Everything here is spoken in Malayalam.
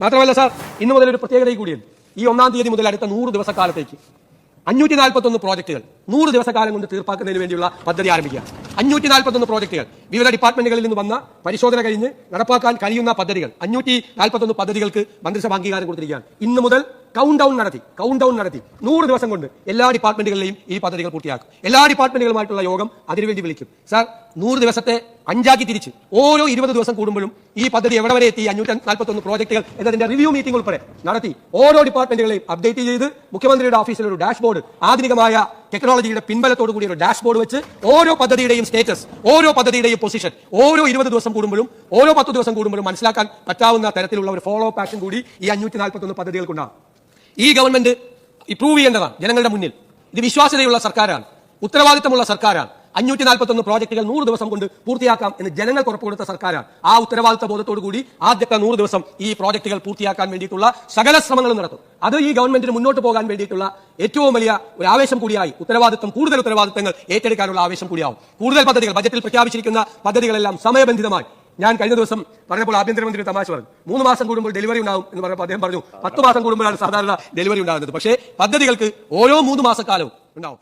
മാത്രമല്ല സാർ, ഇന്നു മുതൽ ഒരു പ്രത്യേകത കൂടിയുണ്ട്. ഈ 1-ാം തീയതി മുതൽ അടുത്ത 100 ദിവസക്കാലത്തേക്ക് 541 പ്രോജക്ടുകൾ 100 ദിവസക്കാലം കൊണ്ട് തീർപ്പാക്കുന്നതിന് വേണ്ടിയുള്ള പദ്ധതി ആരംഭിക്കുക. 541 പ്രോജക്ടുകൾ വിവിധ ഡിപ്പാർട്ട്മെന്റുകളിൽ നിന്ന് വന്ന പരിശോധന കഴിഞ്ഞ് നടപ്പാക്കാൻ കഴിയുന്ന പദ്ധതികൾ 541 പദ്ധതികൾക്ക് മന്ത്രിസഭ അംഗീകാരം കൊടുത്തിരിക്കുകയാണ്. ഇന്ന് മുതൽ കൗണ്ട് ഡൗൺ നടത്തി 100 ദിവസം കൊണ്ട് എല്ലാ ഡിപ്പാർട്ട്മെന്റുകളിലെയും ഈ പദ്ധതികൾ പൂർത്തിയാക്കും. എല്ലാ ഡിപ്പാർട്ട്മെന്റുകളുമായിട്ടുള്ള യോഗം അതിനുവേണ്ടി വിളിക്കും. സാർ, 100 ദിവസത്തെ 5 തിരിച്ച് ഓരോ 20 ദിവസം കൂടുമ്പോഴും ഈ പദ്ധതി എവിടെ വരെ എത്തി, 541 പ്രോജക്ടുകൾ എന്നതിന്റെ റിവ്യൂ മീറ്റിംഗ് ഉൾപ്പെടെ നടത്തി ഓരോ ഡിപ്പാർട്ട്മെന്റുകളെയും അപ്ഡേറ്റ് ചെയ്ത് മുഖ്യമന്ത്രിയുടെ ഓഫീസിൽ ഒരു ഡാഷ്ബോർഡ്, ആധുനികമായ ടെക്നോളജിയുടെ പിൻബലത്തോടു കൂടി ഒരു ഡാഷ്ബോർഡ് വെച്ച് ഓരോ പദ്ധതിയുടെയും സ്റ്റേറ്റസ്, ഓരോ പദ്ധതിയുടെയും പൊസിഷൻ ഓരോ 20 ദിവസം കൂടുമ്പോഴും ഓരോ 10 ദിവസം കൂടുമ്പോഴും മനസ്സിലാക്കാൻ പറ്റാവുന്ന തരത്തിലുള്ള ഒരു ഫോളോ അപ്പ് ആക്ഷൻ കൂടി ഈ 541 പദ്ധതികൾക്കുണ്ടാകും. ഈ ഗവൺമെന്റ് പ്രൂവ് ചെയ്യേണ്ടതാണ് ജനങ്ങളുടെ മുന്നിൽ. ഇത് വിശ്വാസ്യതയുള്ള സർക്കാരാണ്, ഉത്തരവാദിത്തമുള്ള സർക്കാരാണ്. 541 പ്രോജക്ടുകൾ 100 ദിവസം കൊണ്ട് പൂർത്തിയാക്കാം എന്ന് ജനങ്ങൾക്ക് ഉറപ്പുകൊടുത്ത സർക്കാരാണ്. ആ ഉത്തരവാദിത്ത ബോധത്തോടു കൂടി ആദ്യത്തെ 100 ദിവസം ഈ പ്രോജക്ടുകൾ പൂർത്തിയാക്കാൻ വേണ്ടിയിട്ടുള്ള സകല ശ്രമങ്ങളും നടത്തും. അത് ഈ ഗവൺമെന്റിന് മുന്നോട്ട് പോകാൻ വേണ്ടിയിട്ടുള്ള ഏറ്റവും വലിയ ഒരു ആവേശം കൂടിയായി, കൂടുതൽ ഉത്തരവാദിത്തങ്ങൾ ഏറ്റെടുക്കാനുള്ള ആവേശം കൂടിയാവും. കൂടുതൽ പദ്ധതികൾ, ബജറ്റിൽ പ്രഖ്യാപിച്ചിരിക്കുന്ന പദ്ധതികളെല്ലാം സമയബന്ധിതമായി. ഞാൻ കഴിഞ്ഞ ദിവസം പറഞ്ഞപ്പോൾ ആഭ്യന്തരമന്ത്രി തമാശ പറഞ്ഞു, 3 മാസം കൂടുമ്പോൾ ഡെലിവറി ഉണ്ടാവും എന്ന് പറഞ്ഞപ്പോൾ അദ്ദേഹം പറഞ്ഞു 10 മാസം കൂടുമ്പോഴാണ് സാധാരണ ഡെലിവറി ഉണ്ടാകുന്നത്. പക്ഷേ പദ്ധതികൾക്ക് ഓരോ 3 മാസക്കാലവും ഉണ്ടാവും.